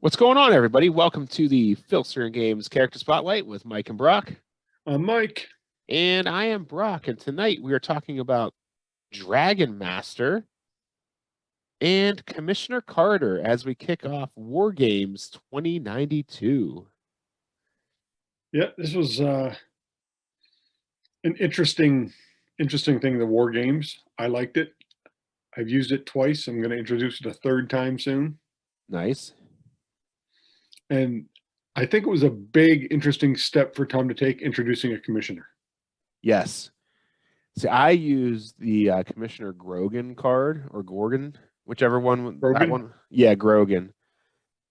What's going on, everybody? Welcome to the Filsinger Games Character Spotlight with Mike and Brock. I'm Mike. And I am Brock. And tonight we are talking about Dragon Master and Commissioner Carter as we kick off War Games 2092. Yeah, this was an interesting thing, the War Games. I liked it. I've used it twice. I'm going to introduce it a third time soon. Nice. And I think it was a big, interesting step for Tom to take, introducing a commissioner. Yes. See, I used the Commissioner Grogan card, or Gorgon, whichever one. Grogan? That one. Yeah, Grogan.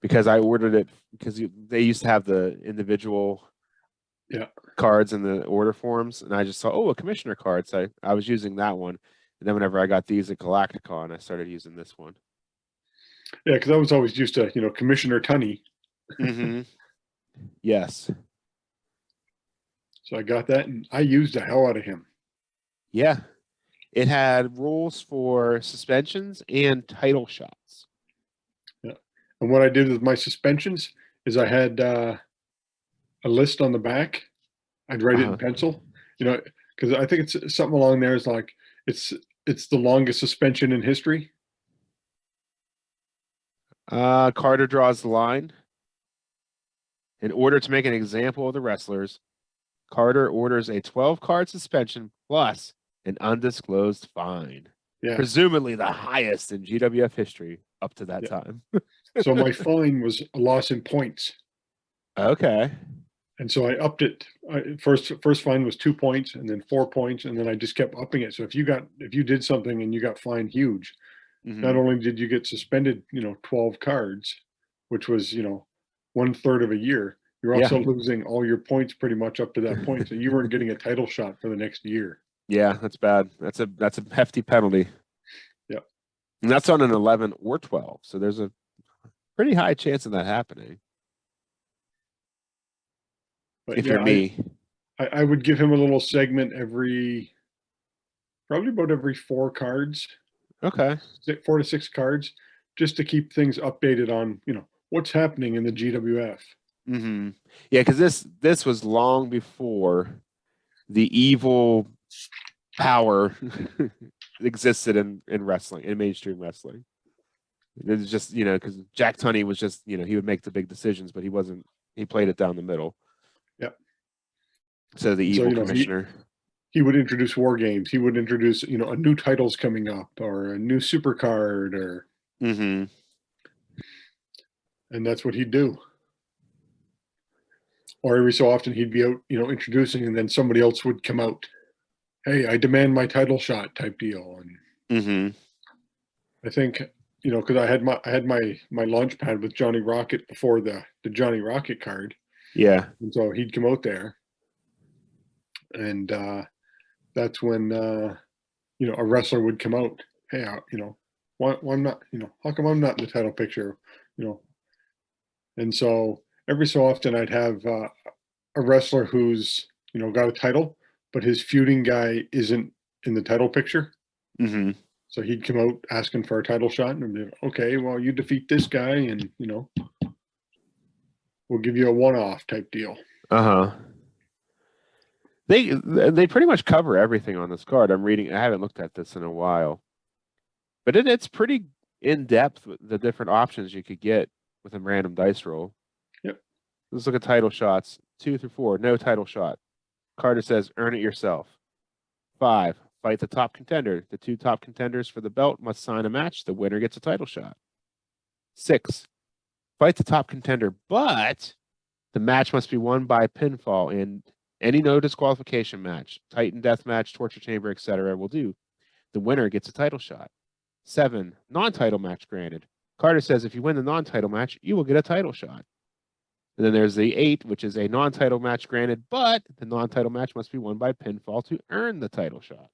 Because I ordered it because they used to have the individual cards in the order forms, and I just saw, oh, a commissioner card. So I was using that one. And then whenever I got these at Galacticon, I started using this one. Yeah, because I was always used to, Commissioner Tunney. Mm-hmm. Yes. So I got that, and I used the hell out of him. Yeah. It had rules for suspensions and title shots. Yeah. And what I did with my suspensions is I had a list on the back. I'd write it in pencil, because I think it's something along there is like it's the longest suspension in history. Carter draws the line. In order to make an example of the wrestlers, Carter orders a 12-card suspension plus an undisclosed fine. Yeah. Presumably the highest in GWF history up to that time. So my fine was a loss in points. Okay. And so I upped it. First fine was 2 points, and then 4 points, and then I just kept upping it. So if you did something and you got fined huge, not only did you get suspended, 12 cards, which was 1/3 of a year, you're also losing all your points pretty much up to that point. So you weren't getting a title shot for the next year. Yeah, that's bad. That's a hefty penalty. Yeah. And that's on an 11 or 12. So there's a pretty high chance of that happening. But if you're me. I would give him a little segment probably about every 4 cards. Okay. 4 to 6 cards, just to keep things updated on, what's happening in the GWF. Mm-hmm. Yeah, because this was long before the evil power existed in wrestling, in mainstream wrestling. It was just, because Jack Tunney was just, he would make the big decisions, but he played it down the middle. Yep. So the evil commissioner. He would introduce War Games. He would introduce, a new title's coming up or a new super card or. Mm-hmm. And that's what he'd do. Or every so often he'd be out, introducing, and then somebody else would come out. Hey, I demand my title shot type deal. And I think, because I had my launch pad with Johnny Rocket before the Johnny Rocket card. Yeah. And so he'd come out there. And that's when a wrestler would come out. Hey, why I'm not, how come I'm not in the title picture? And so every so often I'd have a wrestler who's got a title, but his feuding guy isn't in the title picture. Mm-hmm. So he'd come out asking for a title shot, and I'd be like, okay, well, you defeat this guy, and we'll give you a one-off type deal. They pretty much cover everything on this card. I haven't looked at this in a while, but it's pretty in depth with the different options you could get with a random dice roll. Yep. Let's look at title shots. 2 through 4, no title shot. Carter says, earn it yourself. 5, fight the top contender. The 2 top contenders for the belt must sign a match. The winner gets a title shot. 6, fight the top contender, but the match must be won by pinfall, and any no disqualification match, Titan death match, torture chamber, etc. will do. The winner gets a title shot. 7, non-title match granted. Carter says if you win the non-title match, you will get a title shot. And then there's the 8, which is a non-title match granted, but the non-title match must be won by pinfall to earn the title shot.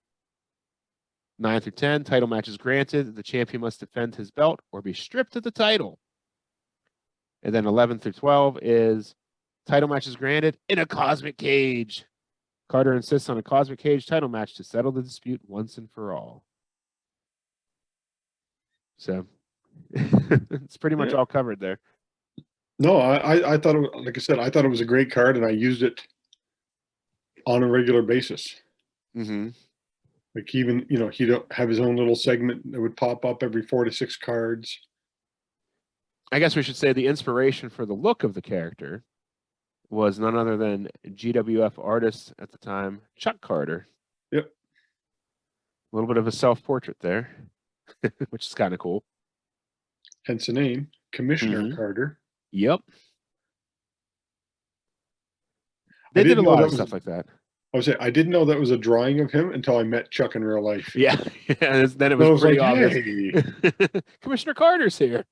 9 through 10, title match is granted. The champion must defend his belt or be stripped of the title. And then 11 through 12 is title match is granted in a cosmic cage. Carter insists on a cosmic cage title match to settle the dispute once and for all. So it's pretty much all covered there. No, I thought it, like I said, I thought it was a great card, and I used it on a regular basis. Mm-hmm. Like even, he'd have his own little segment that would pop up every 4 to 6 cards. I guess we should say the inspiration for the look of the character was none other than GWF artist at the time, Chuck Carter. Yep. A little bit of a self-portrait there, which is kind of cool. Hence the name, Commissioner Carter. Yep. They did a lot of stuff like that. I would say I didn't know that was a drawing of him until I met Chuck in real life. Yeah. And then it was, I was pretty like, obvious. hey. Commissioner Carter's here.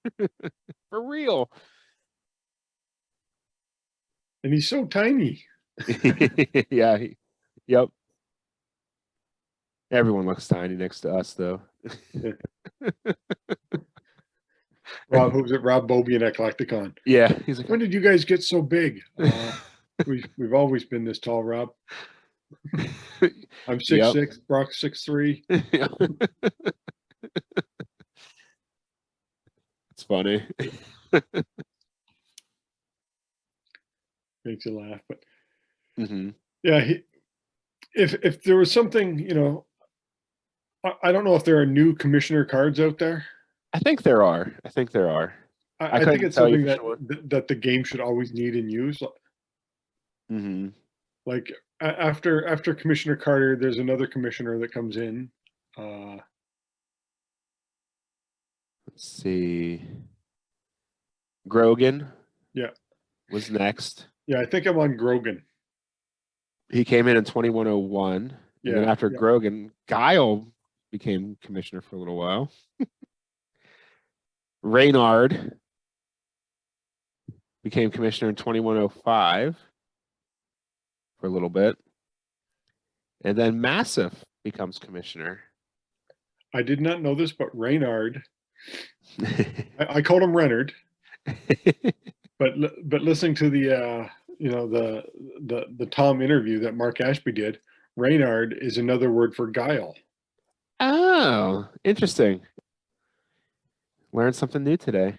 For real. And he's so tiny. Yeah. Yep. Everyone looks tiny next to us, though. Rob, who was it? Rob Bobby and Eclecticon. Yeah. He's like, when did you guys get so big? We've always been this tall, Rob. I'm 6'6", yep. Brock's 6'3". It's funny. Makes you laugh, but yeah, if there was something, I don't know if there are new commissioner cards out there. I think there are. I think it's something that the game should always need and use. Like after Commissioner Carter, there's another commissioner that comes in. Let's see. Grogan. Yeah. Was next. Yeah, I think I'm on Grogan. He came in 2101. Yeah. And then after Grogan, Guile became commissioner for a little while. Reynard became commissioner in 2105 for a little bit. And then Massif becomes commissioner. I did not know this, but Reynard, I called him Reynard. but listening to the the Tom interview that Mark Ashby did, Reynard is another word for guile. Oh, interesting. Learned something new today.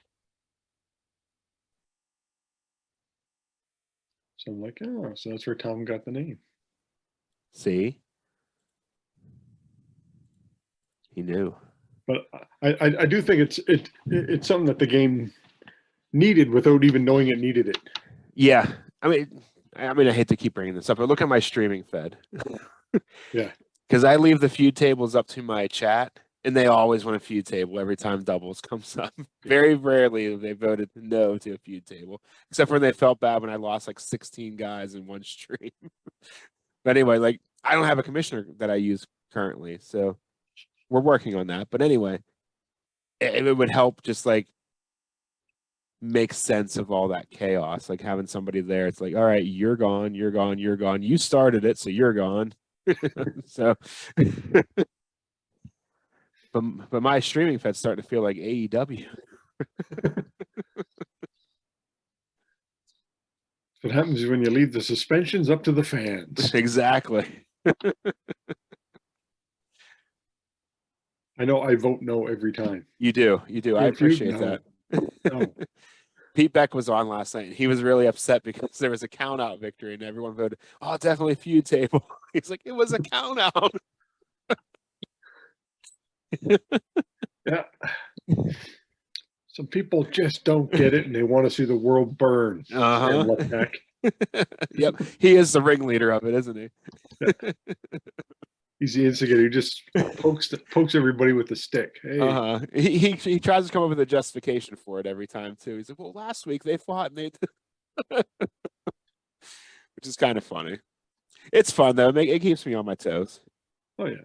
So I'm like, oh, so that's where Tom got the name. See? He knew. But I do think it's something that the game needed without even knowing it needed it. Yeah. I mean, I hate to keep bringing this up, but look at my streaming fed. Yeah. Because I leave the feud tables up to my chat, and they always want a feud table every time doubles comes up. Very rarely have they voted no to a feud table, except for when they felt bad when I lost like 16 guys in one stream. But anyway, like I don't have a commissioner that I use currently, so we're working on that. But anyway, it would help just like make sense of all that chaos, like having somebody there. It's like, all right, you're gone, you're gone, you're gone. You started it, so you're gone. So, but my streaming fed's starting to feel like AEW. What happens is when you leave the suspensions up to the fans. Exactly. I know I vote no every time. You do. I appreciate that. No. Pete Beck was on last night. He was really upset because there was a count out victory and everyone voted, oh, definitely feud table. He's like, it was a count out. Yeah. Some people just don't get it and they want to see the world burn. Yep. He is the ringleader of it, isn't he? Yeah. He's the instigator. He just pokes everybody with a stick. Hey. He tries to come up with a justification for it every time too. He's like, well, last week they fought and they which is kind of funny. It's fun though. It keeps me on my toes. Oh yeah.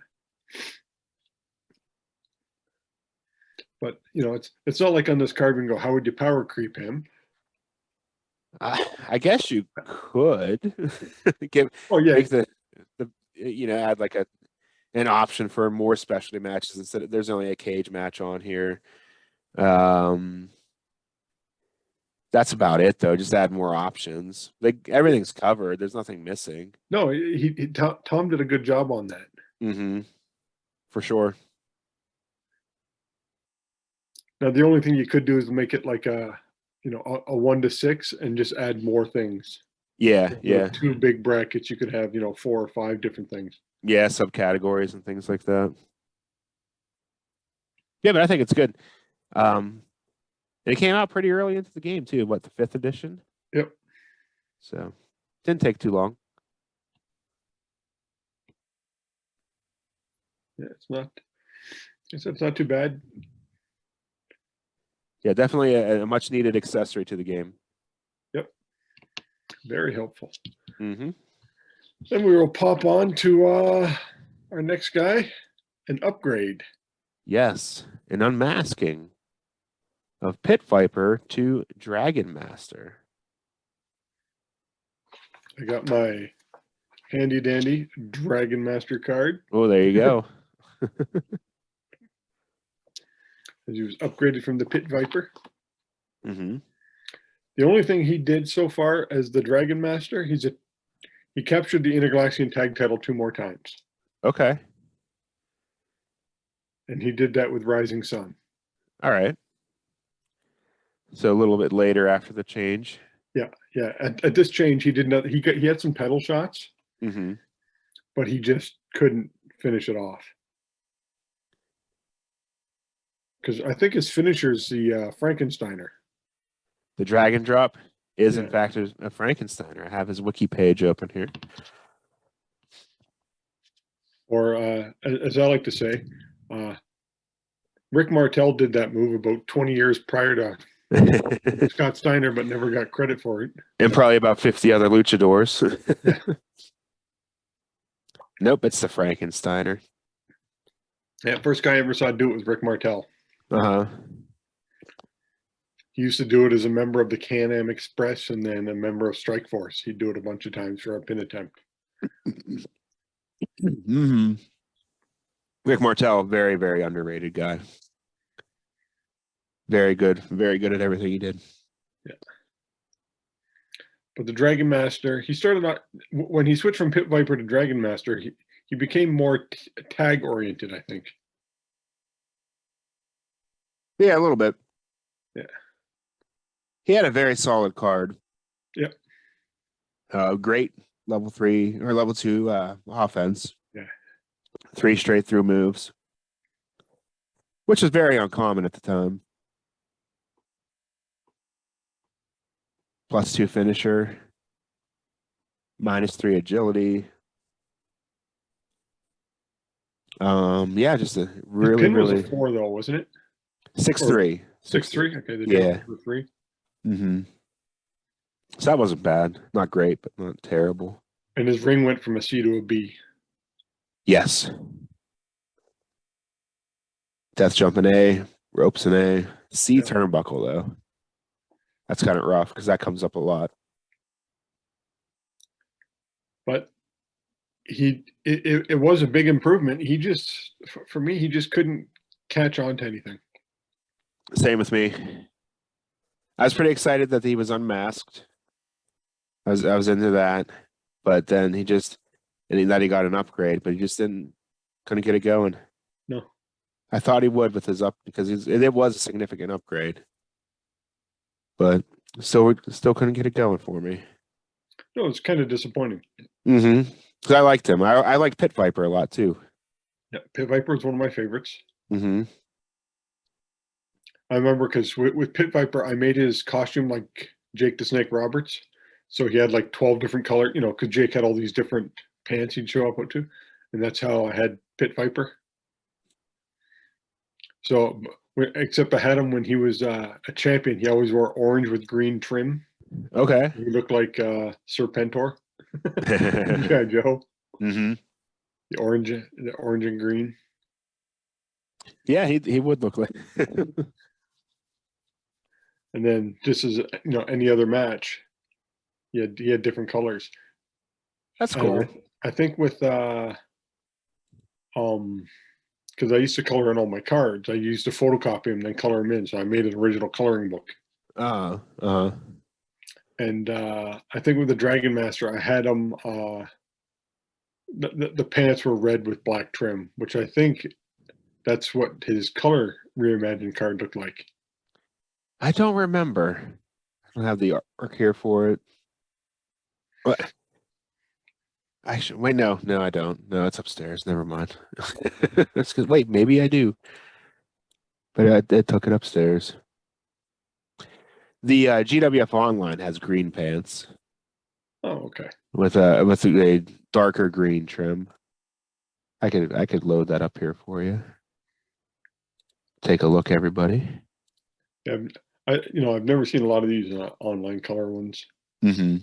But it's not like on this card we can go, how would you power creep him? I guess you could make add like an option for more specialty matches instead of, there's only a cage match on here. That's about it though. Just add more options. Like everything's covered. There's nothing missing. No, Tom did a good job on that. For sure. Now the only thing you could do is make it like a you know, a 1 to 6 and just add more things. Yeah, Instead yeah, of 2 big brackets, you could have, you know, 4 or 5 different things. yeah. Subcategories and things like that. Yeah, but I think it's good. It came out pretty early into the game too. What, the 5th edition? Yep. So didn't take too long. Yeah, it's not too bad. Yeah, definitely a much needed accessory to the game. Yep. Very helpful. Mm-hmm. Then we will pop on to our next guy, an upgrade. Yes, an unmasking of Pit Viper to Dragon Master. I got my handy dandy Dragon Master card. Oh, there you go. As he was upgraded from the Pit Viper. Mm-hmm. The only thing he did so far as the Dragon Master, he captured the Intergalaxian tag title 2 more times. Okay. And he did that with Rising Sun. All right. So a little bit later after the change. Yeah, yeah. At this change, he did not. He had some pedal shots, Mm-hmm. but he just couldn't finish it off. Because I think his finisher's the Frankensteiner. The Dragon Drop is in Yeah. fact a Frankensteiner. I have his wiki page open here. Or as I like to say, Rick Martel did that move about 20 years prior to Scott Steiner, but never got credit for it. And probably about 50 other luchadors. Yeah. Nope, it's the Frankensteiner. Yeah, first guy I ever saw do it was Rick Martel. Uh-huh. He used to do it as a member of the Can-Am Express and then a member of Strike Force. He'd do it a bunch of times for a pin attempt. Mm-hmm. Rick Martel, very, very underrated guy. Very good at everything he did. Yeah. But the Dragon Master, he started out, when he switched from Pit Viper to Dragon Master, he became more tag oriented, I think. Yeah, a little bit. Yeah. He had a very solid card. Yep. Great level 3 or level 2 offense. Yeah. 3 straight through moves, which is very uncommon at the time. +2 finisher, -3 agility. Yeah, just a really, pin really was a 4 though, wasn't it? 6-3. 6-3. Okay, the Yeah. for 3. Mm-hmm. So that wasn't bad. Not great, but not terrible. And his ring went from a C to a B. Yes. Death jump an A, ropes an A, C Yeah. turnbuckle though. That's kind of rough because that comes up a lot. But it was a big improvement. He just, for me, he just couldn't catch on to anything. Same with me. I was pretty excited that he was unmasked. I was into that, but then he got an upgrade, but he just couldn't get it going. No. I thought he would with his because it was a significant upgrade, but still couldn't get it going for me. No, it's kind of disappointing. Mm-hmm. Because I liked him. I like Pit Viper a lot too. Yeah, Pit Viper is one of my favorites. Mm-hmm. I remember because with Pit Viper, I made his costume like Jake the Snake Roberts. So he had like 12 different colors, you know, because Jake had all these different pants he'd show up with too. And that's how I had Pit Viper. So, except I had him when he was a champion. He always wore orange with green trim. Okay. He looked like Serpentor. Yeah, Joe. Mm-hmm. The orange and green. Yeah, he would look like. And then just as any other match, he had different colors. That's cool. I think with because I used to color in all my cards, I used to photocopy them, then color them in. So I made an original coloring book. And I think with the Dragon Master, I had them. The pants were red with black trim, which I think that's what his color reimagined card looked like. I don't remember. I have the arc here for it. What? Actually, wait, no, I don't. No, it's upstairs. Never mind. That's good. Wait, maybe I do. But I took it upstairs. The GWF Online has green pants Oh, okay. with a darker green trim. I could load that up here for you. Take a look, everybody. Yeah, I've never seen a lot of these online color ones. Mm-hmm.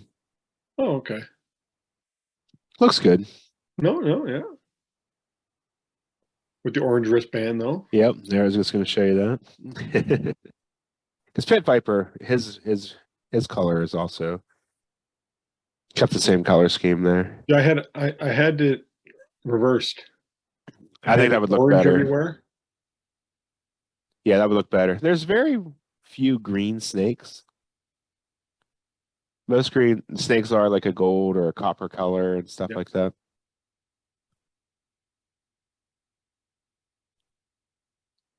Oh, okay. Looks good. No, yeah. With the orange wristband, though. Yep, I was just going to show you that. Because Pit Viper, his color is also kept the same color scheme there. Yeah, I had it reversed. I think that would look orange better. everywhere. Yeah, that would look better. There's very few green snakes. Most green snakes are like a gold or a copper color and stuff like that.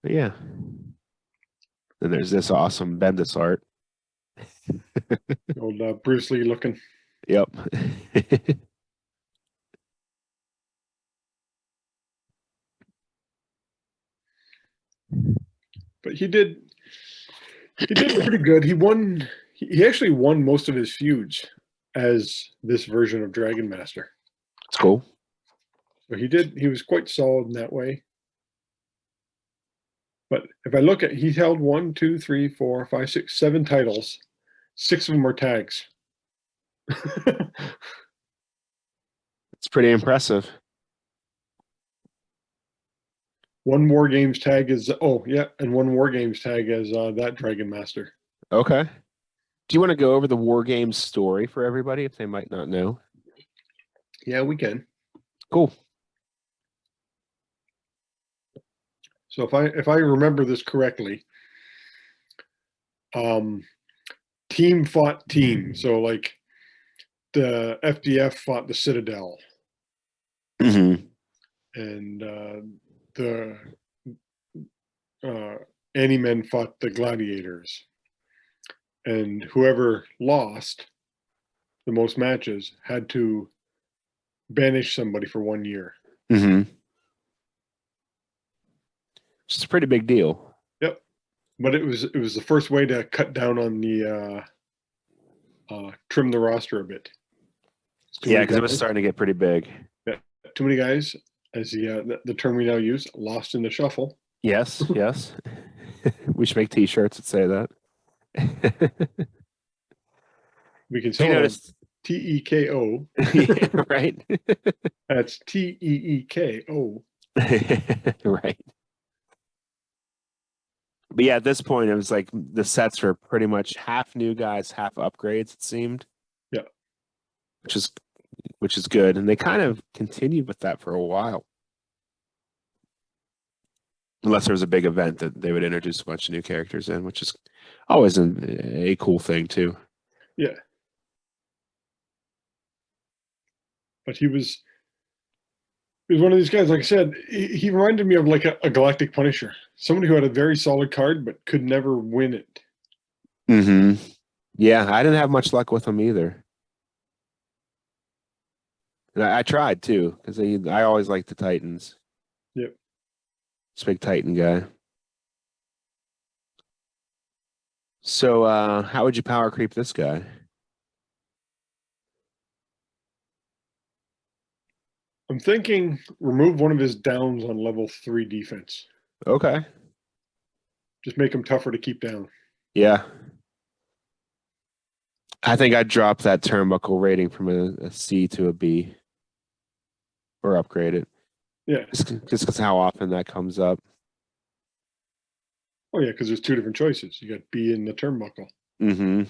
But yeah. Then there's this awesome Bendis art. Old Bruce Lee looking. Yep. But he did pretty good. He actually won most of his feuds as this version of Dragon Master. It's cool. So he was quite solid in that way. But if I look at, he held 1, 2, 3, 4, 5, 6, 7 titles. 6 of them are tags. It's pretty impressive. One War Games tag is and one War Games tag as that Dragon Master. Okay. Do you want to go over the War Games story for everybody if they might not know? Yeah, we can. Cool. So if I remember this correctly, team fought team. So like the FDF fought the Citadel. Mm-hmm. And the Any-Men fought the Gladiators. And whoever lost the most matches had to banish somebody for 1 year. Mm-hmm. It's a pretty big deal. Yep. But it was the first way to cut down on the trim the roster a bit. Yeah, because it was starting to get pretty big. Yeah, too many guys, as the term we now use, lost in the shuffle. Yes, yes. We should make T-shirts that say that. We can sell TEKO. Yeah, right. That's TEEKO. Right. But yeah, at this point, it was like the sets were pretty much half new guys, half upgrades. It seemed. Yeah. Which is good, and they kind of continued with that for a while. Unless there was a big event that they would introduce a bunch of new characters in, which is always a cool thing too. Yeah. But he was one of these guys, like I said, he reminded me of like a Galactic Punisher. Somebody who had a very solid card but could never win it. Mm-hmm. Yeah, I didn't have much luck with him either. And I tried too, because I always liked the Titans. Yep. This big Titan guy. So how would you power creep this guy? I'm thinking remove one of his downs on level 3 defense. Okay. Just make him tougher to keep down. Yeah. I think I'd drop that turnbuckle rating from a C to a B. Or upgrade it. Yeah. Just because how often that comes up. Oh, yeah, because there's 2 different choices. You got B and the turnbuckle. Mm-hmm.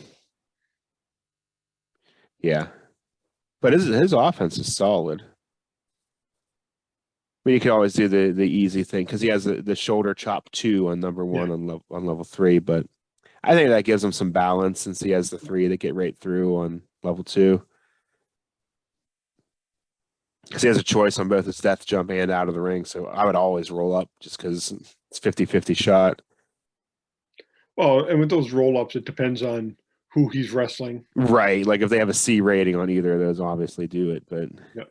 Yeah. But his offense is solid. I mean, you can always do the easy thing because he has the shoulder chop 2 on number 1 on level 3, but I think that gives him some balance since he has the 3 that get right through on level 2. Because he has a choice on both his death jump and out of the ring, so I would always roll up just because it's 50-50 shot. Well, and with those roll-ups, it depends on who he's wrestling. Right. Like if they have a C rating on either of those, obviously do it. But Yep.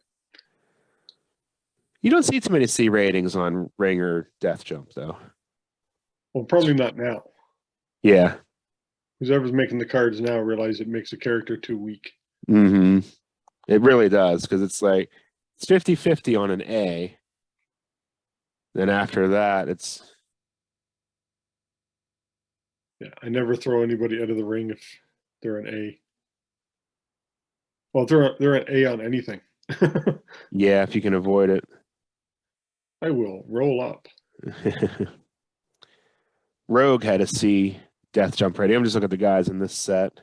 you don't see too many C ratings on Ring or Death Jump, though. Well, probably not now. Yeah. Whoever's making the cards now realize it makes the character too weak. Mm-hmm. It really does, because it's like it's 50-50 on an A. Then after that, it's Yeah, I never throw anybody out of the ring if they're an A. Well, they're an A on anything. yeah, if you can avoid it. I will roll up. Rogue had a C Death Jump rating. I'm just looking at the guys in this set.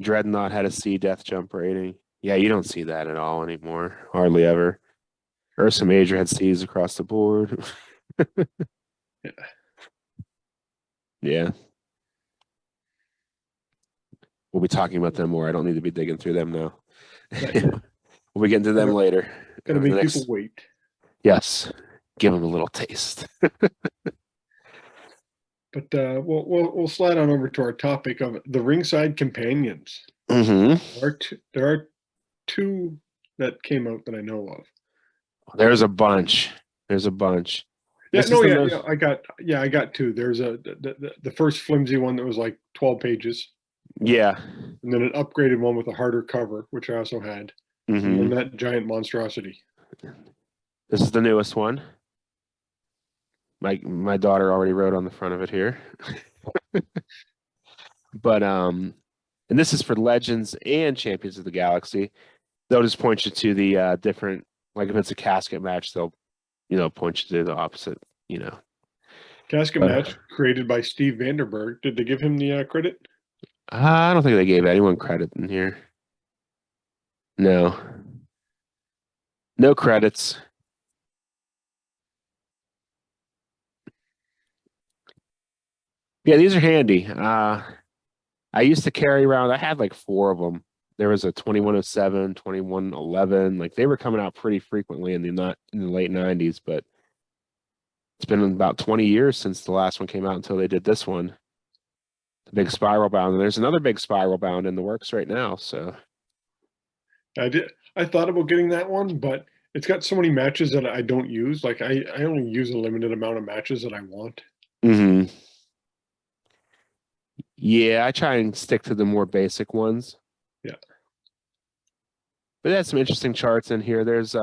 Dreadnought had a C Death Jump rating. Yeah, you don't see that at all anymore. Hardly ever. Ursa Major had C's across the board. Yeah. Yeah. We'll be talking about them more. I don't need to be digging through them now. We'll be getting to them later. Gotta make people wait. Yes. Give them a little taste. But we'll slide on over to our topic of the ringside companions. Mm-hmm. There are two that came out that I know of. There's a bunch. There's a bunch. Yeah, This no, is the yeah, most- I got two. There's the first flimsy one that was like 12 pages, Yeah. and then an upgraded one with a harder cover, which I also had, and Mm-hmm. then that giant monstrosity. This is the newest one. My daughter already wrote on the front of it here. But and this is for Legends and Champions of the Galaxy. They'll just point you to the different, like if it's a casket match, they'll point you to the opposite, Casket But, match created by Steve Vanderberg. Did they give him the credit? I don't think they gave anyone credit in here. No. No credits. Yeah, these are handy. I used to carry around, I had like 4 of them. There was a 2107, 2111. Like they were coming out pretty frequently in the late 90s, but it's been about 20 years since the last one came out until they did this one. The big spiral bound. And there's another big spiral bound in the works right now. So I thought about getting that one, but it's got so many matches that I don't use. Like I only use a limited amount of matches that I want. mm-hmm. Yeah, I try and stick to the more basic ones. Yeah. But there's some interesting charts in here. There's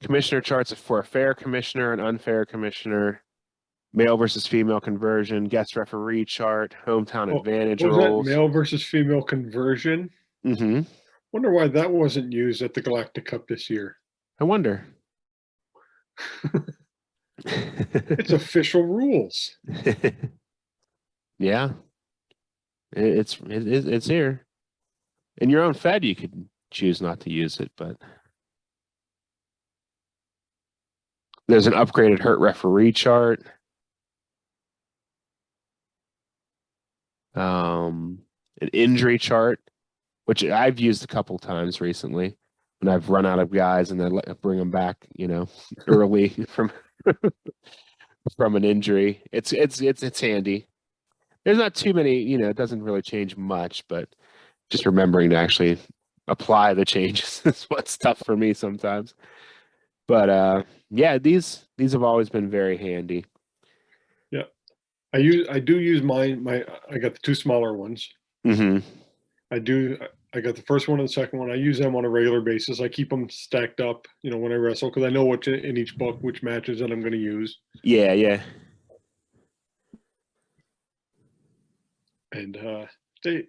commissioner charts for a fair commissioner, an unfair commissioner, male versus female conversion, guest referee chart, hometown advantage Was that rules. male versus female conversion? Mm-hmm. Wonder why that wasn't used at the Galactic Cup this year. I wonder. It's official rules. Yeah. It's here. In your own Fed, you could choose not to use it, but there's an upgraded hurt referee chart. An injury chart, which I've used a couple times recently when I've run out of guys and then bring them back, early from an injury. It's handy. There's not too many, it doesn't really change much, but just remembering to actually apply the changes is what's tough for me sometimes. But yeah, these have always been very handy. Yeah. I do use I got the 2 smaller ones. Mm-hmm. I got the first one and the second one. I use them on a regular basis. I keep them stacked up, when I wrestle, because I know what in each book, which matches that I'm going to use. Yeah, yeah. And they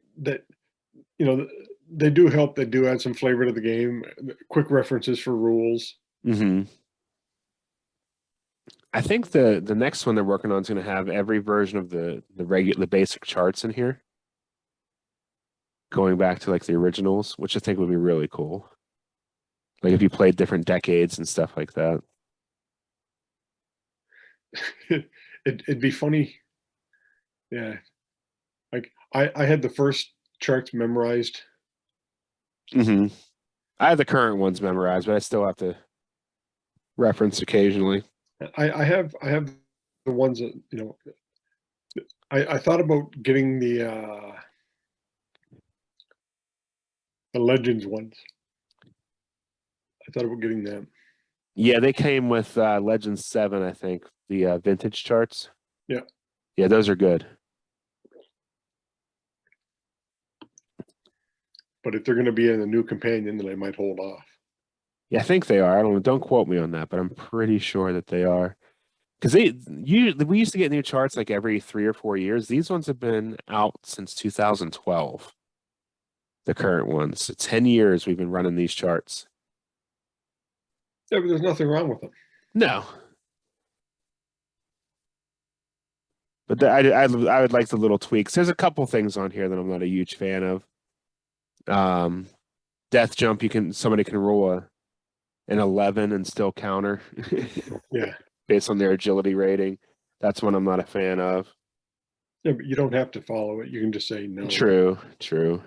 do help. They do add some flavor to the game. Quick references for rules. Mm-hmm. I think the next one they're working on is going to have every version of the basic charts in here, going back to like the originals, which I think would be really cool. Like if you played different decades and stuff like that. It'd be funny. Yeah. Like I had the first charts memorized. Mm-hmm. I have the current ones memorized, but I still have to reference occasionally. I have the ones that I thought about getting the Legends ones. I thought about getting them. Yeah, they came with Legends 7, I think, the vintage charts. Yeah. Yeah, those are good. But if they're going to be in a new companion, then I might hold off. Yeah, I think they are. I don't know. Don't quote me on that, but I'm pretty sure that they are. Because we used to get new charts like every 3 or 4 years. These ones have been out since 2012. The current ones. 10 years we've been running these charts. Yeah, but there's nothing wrong with them. No. But I would like the little tweaks. There's a couple things on here that I'm not a huge fan of. Death jump, somebody can roll an 11 and still counter. Yeah. Based on their agility rating. That's one I'm not a fan of. Yeah, but you don't have to follow it. You can just say no. True, true.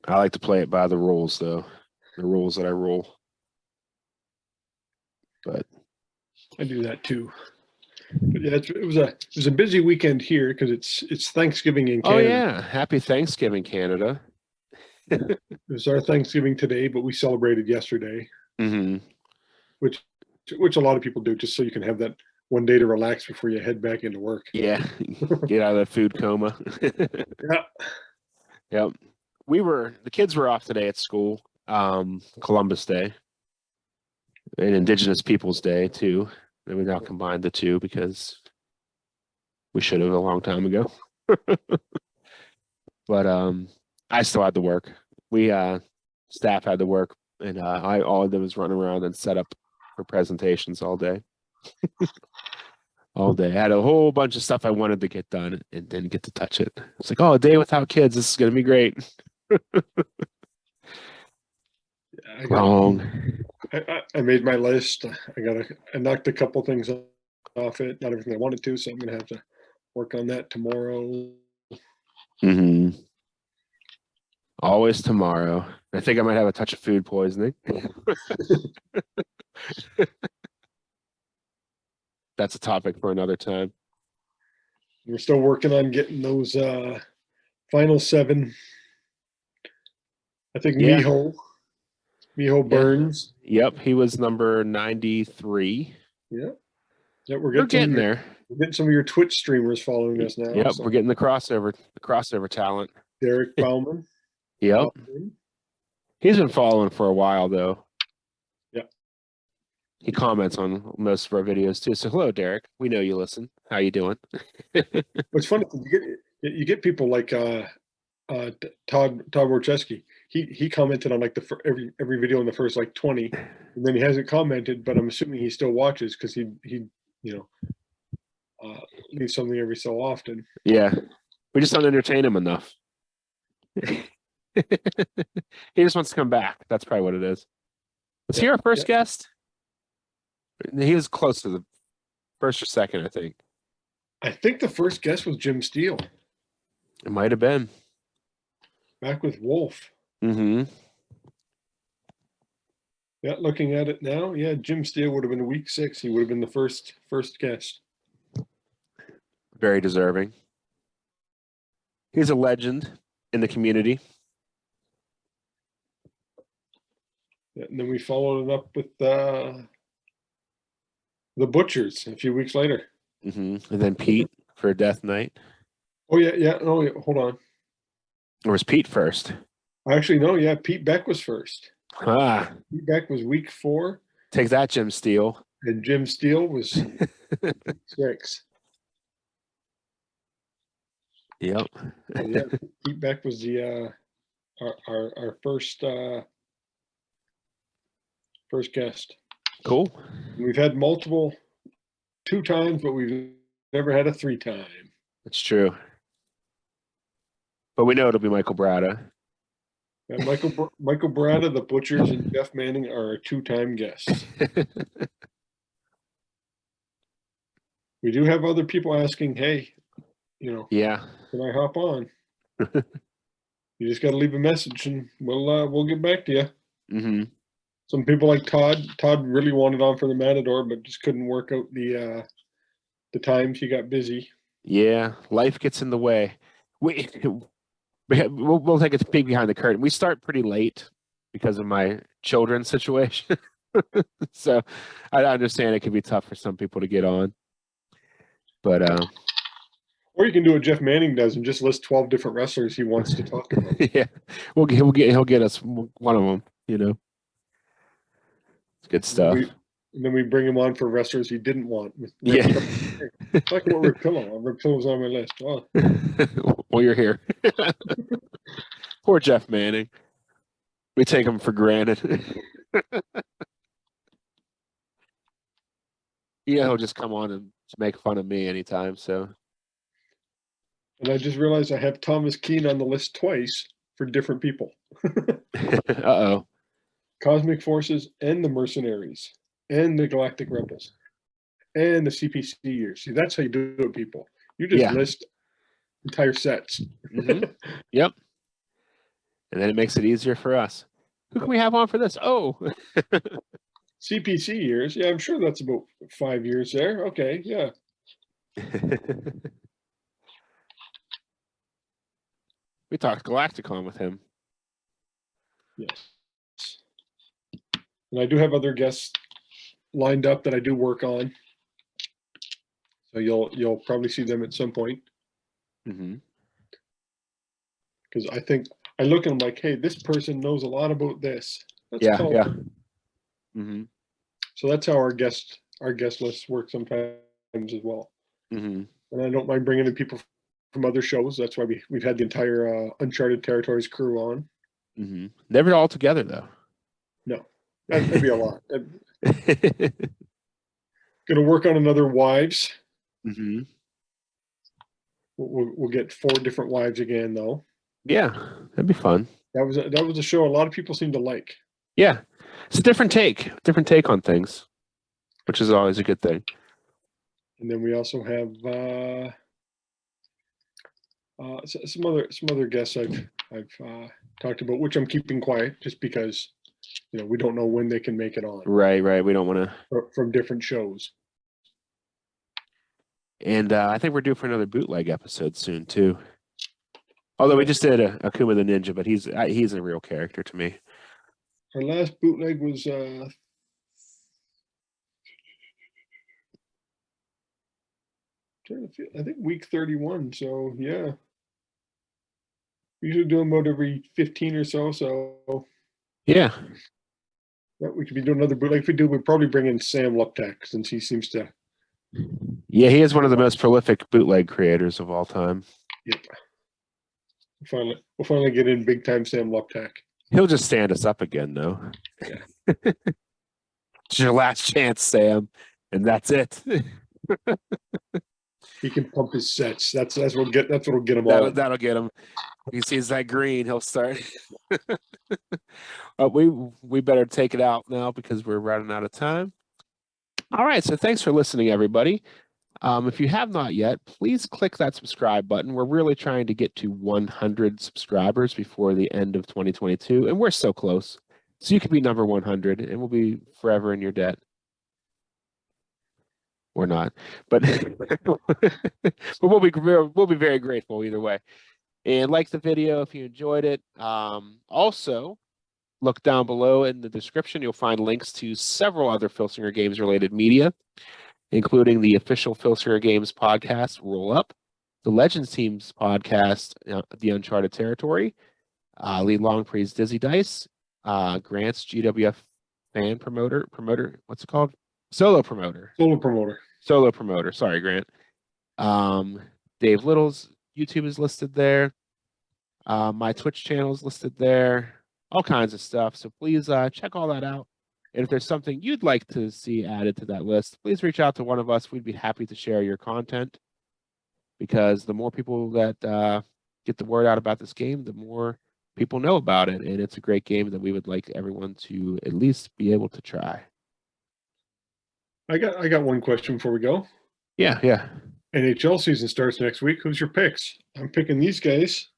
I like to play it by the rules, though. The rules that I roll. But I do that too. But yeah, it was a busy weekend here because it's Thanksgiving in Canada. oh yeah, happy Thanksgiving, Canada. It was our Thanksgiving today, but we celebrated yesterday, Mm-hmm. which a lot of people do just so you can have that one day to relax before you head back into work. Yeah, get out of the food coma. Yeah. Yep. The kids were off today at school. Columbus Day and Indigenous Peoples Day too. And we now combined the two because we should have a long time ago. But I still had to work. We staff had to work, and all I did was run around and set up for presentations all day. All day. I had a whole bunch of stuff I wanted to get done and didn't get to touch it. It's like, oh, a day without kids. This is going to be great. Wrong. I made my list. I knocked a couple things off it. Not everything I wanted to, so I'm going to have to work on that tomorrow. Mm-hmm. Always tomorrow. I think I might have a touch of food poisoning. That's a topic for another time. We're still working on getting those final 7. I think Yeah. Miho Burns. Yep, he was number 93. Yeah. Yeah, we're getting there. We're getting some of your Twitch streamers following us now. Yep, so. We're getting the crossover talent. Derek Bauman. Yep. He's been following for a while though. Yeah. He comments on most of our videos too. So hello, Derek. We know you listen. How you doing? What's funny, you get people like Todd Warcheski. He commented on like every video in the first like 20, and then he hasn't commented, but I'm assuming he still watches because he leaves something every so often. Yeah, we just don't entertain him enough. He just wants to come back. That's probably what it is. Was he our first guest? He was close to the first or second, I think. I think the first guest was Jim Steele. It might have been. Back with Wolf. Mm-hmm. Yeah, looking at it now, yeah, Jim Steele would have been week 6. He would have been the first guest. Very deserving. He's a legend in the community. Yeah, and then we followed it up with the Butchers a few weeks later. Mm-hmm. And then Pete for Death Night. Oh yeah. Oh, yeah. Hold on. Or was Pete first? Actually, no. Yeah, Pete Beck was first. Ah. Pete Beck was week 4. Take that, Jim Steele. And Jim Steele was 6. Yep. Yeah, Pete Beck was the our first guest. Cool. We've had multiple 2 times, but we've never had a 3 time. That's true. But we know it'll be Michael Brada. And Michael Brada, the Butchers, and Jeff Manning are our 2-time guests. We do have other people asking, hey, yeah, can I hop on? You just got to leave a message and we'll get back to you. Mm-hmm. Some people like Todd. Todd really wanted on for the Matador, but just couldn't work out the the times he got busy. Yeah, life gets in the way. We we'll take a peek behind the curtain. We start pretty late because of my children's situation. So I understand it can be tough for some people to get on. But Or you can do what Jeff Manning does and just list 12 different wrestlers he wants to talk about. yeah, he'll get us one of them, you know. It's good stuff. And then we bring him on for wrestlers he didn't want. Yeah. Talk about Rick Pillow. Rick Pillow's on my list. Oh. Well, you're here. Poor Jeff Manning. We take him for granted. Yeah, he'll just come on and make fun of me anytime. So. And I just realized I have Thomas Keane on the list twice for different people. Uh-oh. Cosmic Forces and the Mercenaries and the Galactic Rebels and the CPC years. See, that's how you do it, people. You just list entire sets. Mm-hmm. Yep. And then it makes it easier for us. Who can we have on for this? Oh. CPC years. Yeah, I'm sure that's about 5 years there. Okay, yeah. We talked Galacticon with him. Yes. And I do have other guests lined up that I do work on. So you'll probably see them at some point. Mm-hmm. Because I think I look and I'm like, hey, this person knows a lot about this. Let's call them. Mm-hmm. So that's how our guest lists work sometimes as well. Mm-hmm. And I don't mind bringing in people from other shows. That's why we've had the entire Uncharted Territories crew on. Mm-hmm. Never all together though. No, that'd be a lot. Gonna work on another Wives. Mm-hmm. We'll get 4 different Wives again though. Yeah, that'd be fun. That was a show a lot of people seem to like. Yeah, it's a different take on things, which is always a good thing. And then we also have some other guests I've talked about, which I'm keeping quiet just because we don't know when they can make it on. Right. We don't want to from different shows. And I think we're due for another bootleg episode soon too. Although we just did Akuma the Ninja, but he's a real character to me. Our last bootleg was I think week 31. So yeah, we usually do them about every 15 or so. So yeah, we could be doing another bootleg. If we do, we'd probably bring in Sam Luptak since he seems to. Yeah, he is one of the most prolific bootleg creators of all time. Yep. We'll finally get in big time Sam Luptak. He'll just stand us up again, though. Yeah. It's your last chance, Sam, and that's it. He can pump his sets. That's what'll get him on. That'll get him. He sees that green, he'll start. We better take it out now because we're running out of time. All right, so thanks for listening, everybody. If you have not yet, please click that subscribe button. We're really trying to get to 100 subscribers before the end of 2022, and we're so close. So you could be number 100, and we'll be forever in your debt. Or not, but we'll be very grateful either way. And like the video if you enjoyed it. Also, look down below in the description. You'll find links to several other Filsinger Games related media, including the official Filsinger Games podcast, Roll Up, the Legends Teams podcast, The Uncharted Territory, Lee Longpre's Dizzy Dice, Grant's GWF fan promoter, what's it called? Solo promoter. Sorry, Grant. Dave Little's YouTube is listed there. My Twitch channel is listed there. All kinds of stuff. So please check all that out. And if there's something you'd like to see added to that list, please reach out to one of us. We'd be happy to share your content, because the more people that get the word out about this game, the more people know about it. And it's a great game that we would like everyone to at least be able to try. I got one question before we go. Yeah. NHL season starts next week. Who's your picks? I'm picking these guys.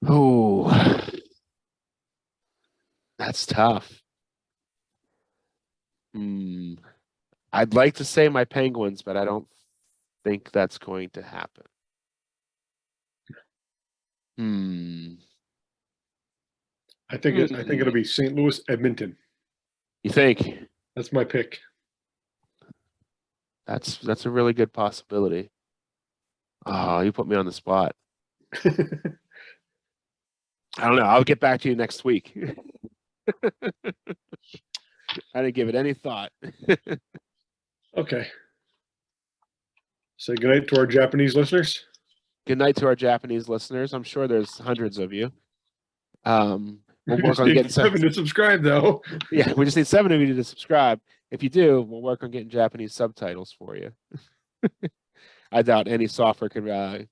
Oh, that's tough. I'd like to say my Penguins, but I don't think that's going to happen. I think it'll be St. Louis, Edmonton. You think? That's my pick. That's a really good possibility. Oh, you put me on the spot. I don't know. I'll get back to you next week. I didn't give it any thought. Okay. Say goodnight to our Japanese listeners. Good night to our Japanese listeners. I'm sure there's hundreds of you. We'll work just on need getting 7 to subscribe, though. Yeah, we just need 7 of you to subscribe. If you do, we'll work on getting Japanese subtitles for you. I doubt any software could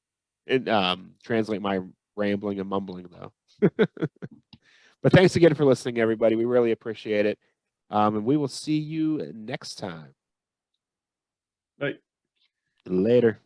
translate my rambling and mumbling, though. But thanks again for listening, everybody. We really appreciate it. And we will see you next time. Bye. Later.